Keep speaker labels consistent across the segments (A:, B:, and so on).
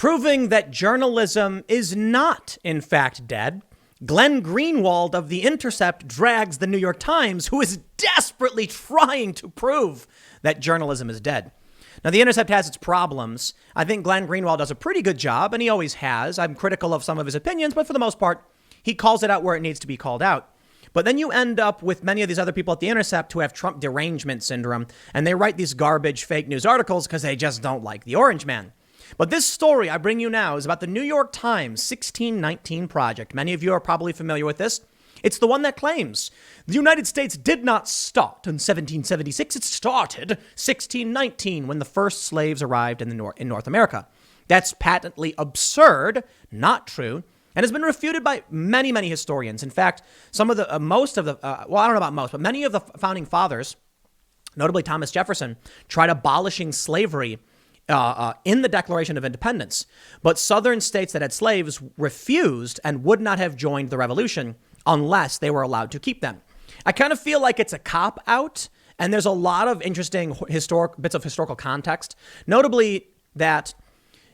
A: proving that journalism is not, in fact, dead. Glenn Greenwald of The Intercept drags the New York Times, who is desperately trying to prove that journalism is dead. Now, The Intercept has its problems. I think Glenn Greenwald does a pretty good job, and he always has. I'm critical of some of his opinions, but for the most part, he calls it out where it needs to be called out. But then you end up with many of these other people at The Intercept who have Trump derangement syndrome, and they write these garbage fake news articles because they just don't like the Orange Man. But this story I bring you now is about the New York Times 1619 Project. Many of you are probably familiar with this. It's the one that claims the United States did not start in 1776. It started 1619 when the first slaves arrived in North America. That's patently absurd, not true, and has been refuted by many, many historians. In fact, some of the I don't know about most, but many of the founding fathers, notably Thomas Jefferson, tried abolishing slavery in the Declaration of Independence. But Southern states that had slaves refused and would not have joined the revolution unless they were allowed to keep them. I kind of feel like it's a cop-out, and there's a lot of interesting bits of historical context, notably that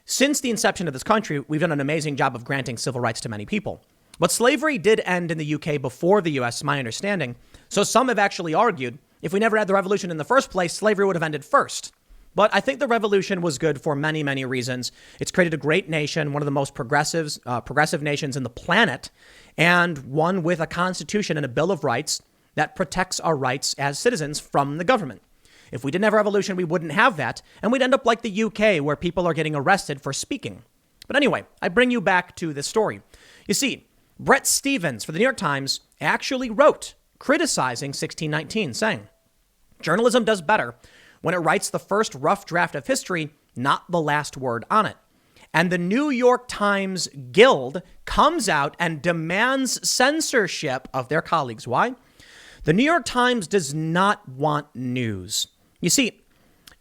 A: since the inception of this country, we've done an amazing job of granting civil rights to many people. But slavery did end in the UK before the US, my understanding. So some have actually argued if we never had the revolution in the first place, slavery would have ended first. But I think the revolution was good for many, many reasons. It's created a great nation, one of the most progressive nations in the planet, and one with a constitution and a Bill of Rights that protects our rights as citizens from the government. If we didn't have a revolution, we wouldn't have that, and we'd end up like the UK, where people are getting arrested for speaking. But anyway, I bring you back to this story. You see, Bret Stephens for the New York Times actually wrote criticizing 1619, saying, "Journalism does better when it writes the first rough draft of history, not the last word on it." And the New York Times Guild comes out and demands censorship of their colleagues. Why? The New York Times does not want news. You see,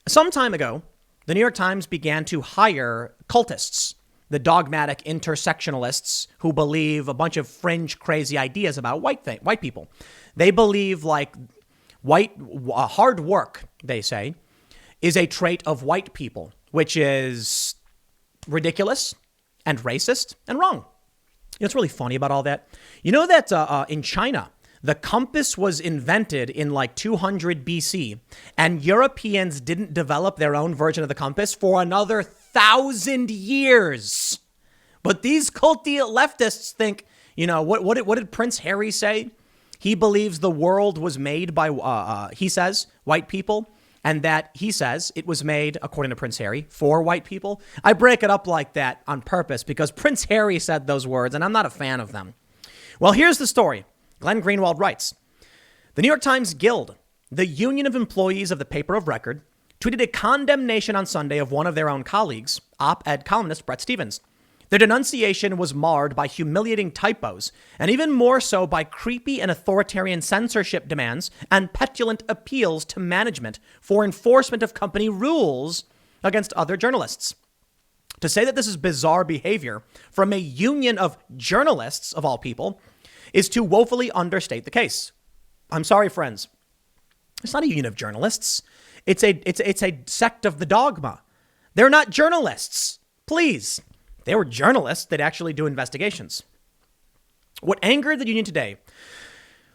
A: some time ago, the New York Times began to hire cultists, the dogmatic intersectionalists who believe a bunch of fringe, crazy ideas about white people. They believe like hard work, they say, is a trait of white people, which is ridiculous and racist and wrong. You know what's really funny about all that? You know that in China, the compass was invented in like 200 BC, and Europeans didn't develop their own version of the compass for another 1,000 years. But these culty leftists think, you know, what did Prince Harry say? He believes the world was made by, he says, white people, and that he says it was made, according to Prince Harry, for white people. I break it up like that on purpose because Prince Harry said those words, and I'm not a fan of them. Well, here's the story. Glenn Greenwald writes, the New York Times Guild, the union of employees of the paper of record, tweeted a condemnation on Sunday of one of their own colleagues, op-ed columnist Bret Stephens. Their denunciation was marred by humiliating typos, and even more so by creepy and authoritarian censorship demands and petulant appeals to management for enforcement of company rules against other journalists. To say that this is bizarre behavior from a union of journalists, of all people, is to woefully understate the case. I'm sorry, friends. It's not a union of journalists. It's a sect of the dogma. They're not journalists. Please. If they were journalists, they'd actually do investigations. What angered the union today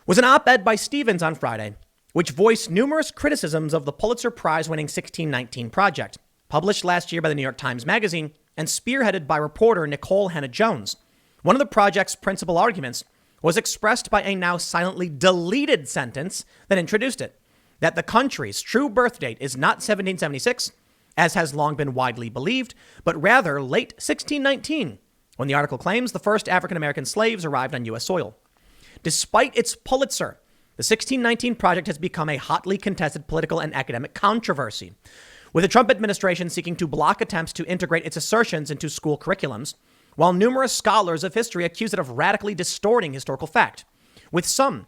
A: was an op-ed by Stephens on Friday, which voiced numerous criticisms of the Pulitzer Prize-winning 1619 Project, published last year by the New York Times Magazine and spearheaded by reporter Nicole Hannah-Jones. One of the project's principal arguments was expressed by a now silently deleted sentence that introduced it, that the country's true birth date is not 1776, as has long been widely believed, but rather late 1619, when the article claims the first African-American slaves arrived on U.S. soil. Despite its Pulitzer, the 1619 Project has become a hotly contested political and academic controversy, with the Trump administration seeking to block attempts to integrate its assertions into school curriculums, while numerous scholars of history accuse it of radically distorting historical fact, with some,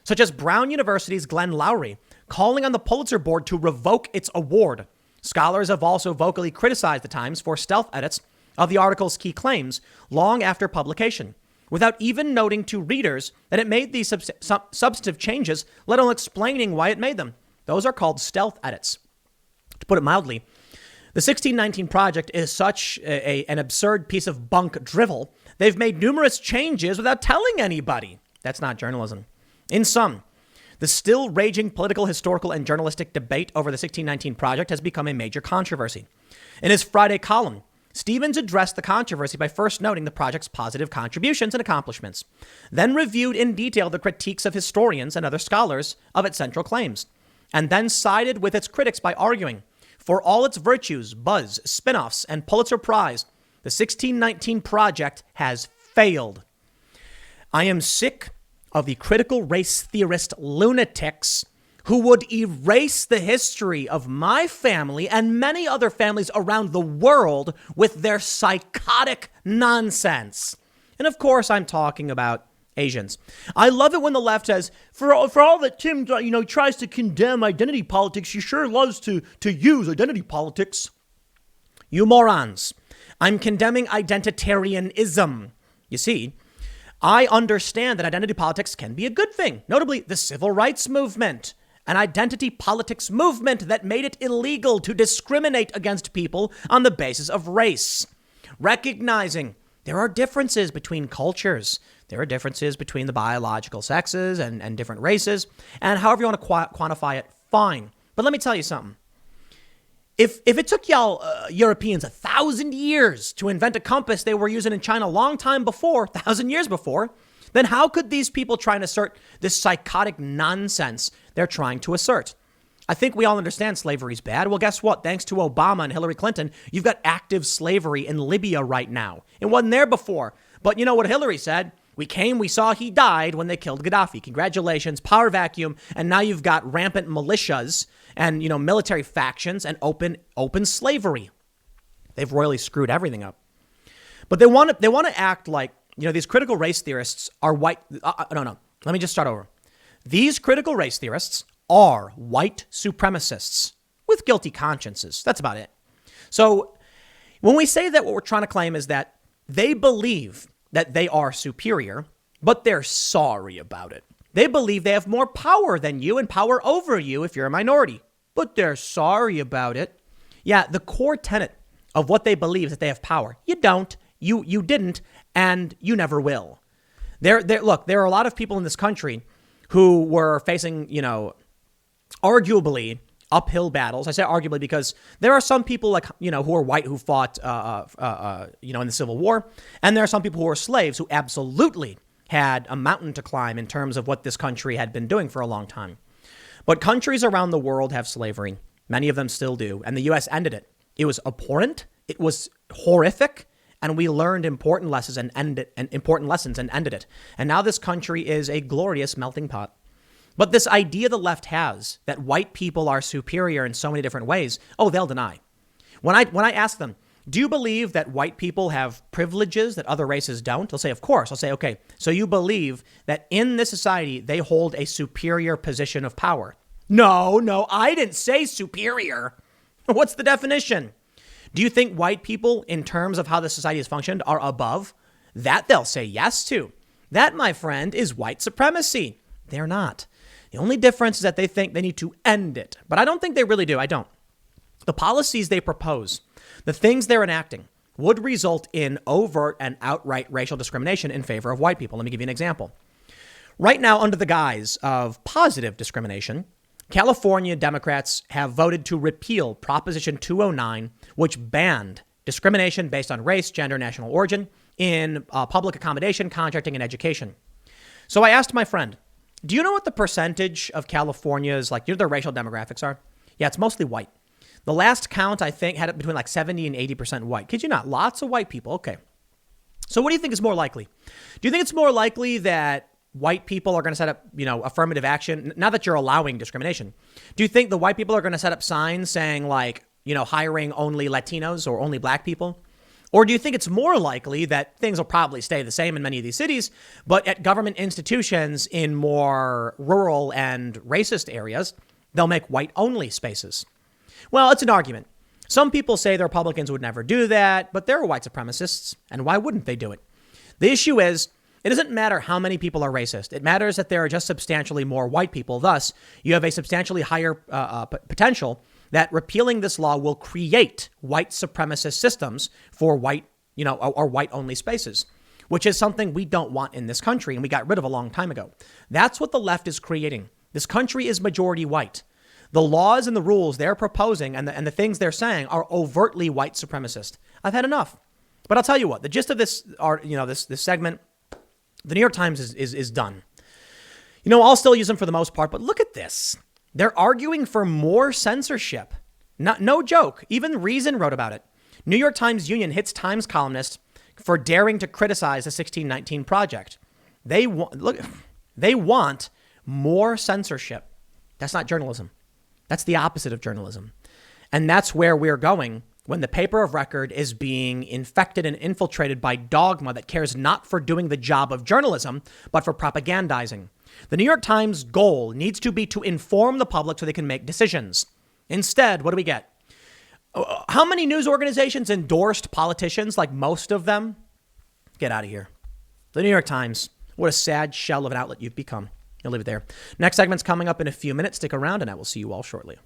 A: such as Brown University's Glenn Lowry, calling on the Pulitzer Board to revoke its award. Scholars have also vocally criticized the Times for stealth edits of the article's key claims long after publication, without even noting to readers that it made these substantive changes, let alone explaining why it made them. Those are called stealth edits. To put it mildly, The 1619 Project is such an absurd piece of bunk drivel. They've made numerous changes without telling anybody. That's not journalism. In sum, the still raging political, historical, and journalistic debate over the 1619 Project has become a major controversy. In his Friday column, Stevens addressed the controversy by first noting the project's positive contributions and accomplishments, then reviewed in detail the critiques of historians and other scholars of its central claims, and then sided with its critics by arguing, for all its virtues, buzz, spin-offs, and Pulitzer Prize, the 1619 Project has failed. I am sick of the critical race theorist lunatics who would erase the history of my family and many other families around the world with their psychotic nonsense. And of course, I'm talking about Asians. I love it when the left says, for all that Tim, tries to condemn identity politics, he sure loves to use identity politics. You morons. I'm condemning identitarianism. You see, I understand that identity politics can be a good thing, notably the civil rights movement, an identity politics movement that made it illegal to discriminate against people on the basis of race. Recognizing there are differences between cultures. There are differences between the biological sexes and different races. And however you want to quantify it, fine. But let me tell you something. If it took y'all Europeans 1,000 years to invent a compass they were using in China a long time before, 1,000 years before, then how could these people try and assert this psychotic nonsense they're trying to assert? I think we all understand slavery's bad. Well, guess what? Thanks to Obama and Hillary Clinton, you've got active slavery in Libya right now. It wasn't there before. But you know what Hillary said? We came, we saw, he died when they killed Gaddafi. Congratulations, power vacuum. And now you've got rampant militias and, military factions and open slavery. They've royally screwed everything up. But they want to act like, these critical race theorists are white. No. Let me just start over. These critical race theorists are white supremacists with guilty consciences. That's about it. So when we say that, what we're trying to claim is that they believe that they are superior, but they're sorry about it. They believe they have more power than you and power over you if you're a minority, but they're sorry about it. Yeah, the core tenet of what they believe is that they have power. You don't, you didn't, and you never will. Look, there are a lot of people in this country who were facing, arguably uphill battles. I say arguably because there are some people who are white who fought, in the Civil War. And there are some people who are slaves who absolutely had a mountain to climb in terms of what this country had been doing for a long time. But countries around the world have slavery. Many of them still do. And the U.S. ended it. It was abhorrent. It was horrific. And we learned important lessons and ended it. And now this country is a glorious melting pot. But this idea the left has that white people are superior in so many different ways, they'll deny. When I ask them, do you believe that white people have privileges that other races don't? They'll say, of course. I'll say, okay, so you believe that in this society, they hold a superior position of power? No, I didn't say superior. What's the definition? Do you think white people, in terms of how the society has functioned, are above? That they'll say yes to. That, my friend, is white supremacy. They're not. The only difference is that they think they need to end it. But I don't think they really do. I don't. The policies they propose, the things they're enacting, would result in overt and outright racial discrimination in favor of white people. Let me give you an example. Right now, under the guise of positive discrimination, California Democrats have voted to repeal Proposition 209, which banned discrimination based on race, gender, national origin in public accommodation, contracting, and education. So I asked my friend, do you know what the percentage of California's, their racial demographics are? Yeah, it's mostly white. The last count, I think, had it between 70 and 80% white. Kid you not? Lots of white people. Okay. So what do you think is more likely? Do you think it's more likely that white people are going to set up, affirmative action? Now that you're allowing discrimination, do you think the white people are going to set up signs saying hiring only Latinos or only black people? Or do you think it's more likely that things will probably stay the same in many of these cities, but at government institutions in more rural and racist areas, they'll make white-only spaces? Well, it's an argument. Some people say the Republicans would never do that, but they're white supremacists, and why wouldn't they do it? The issue is, it doesn't matter how many people are racist. It matters that there are just substantially more white people. Thus, you have a substantially higher potential that repealing this law will create white supremacist systems for white, or white only spaces, which is something we don't want in this country and we got rid of a long time ago. That's what the left is creating. This country is majority white. The laws and the rules they're proposing and the things they're saying are overtly white supremacist. I've had enough. But I'll tell you what, the gist of this this segment, the New York Times is done. I'll still use them for the most part, but look at this. They're arguing for more censorship. No joke. Even Reason wrote about it. New York Times Union hits Times columnist for daring to criticize the 1619 project. They want more censorship. That's not journalism. That's the opposite of journalism. And that's where we're going when the paper of record is being infected and infiltrated by dogma that cares not for doing the job of journalism, but for propagandizing. The New York Times goal needs to be to inform the public so they can make decisions. Instead, what do we get? How many news organizations endorsed politicians, like most of them? Get out of here. The New York Times, what a sad shell of an outlet you've become. You'll leave it there. Next segment's coming up in a few minutes. Stick around and I will see you all shortly.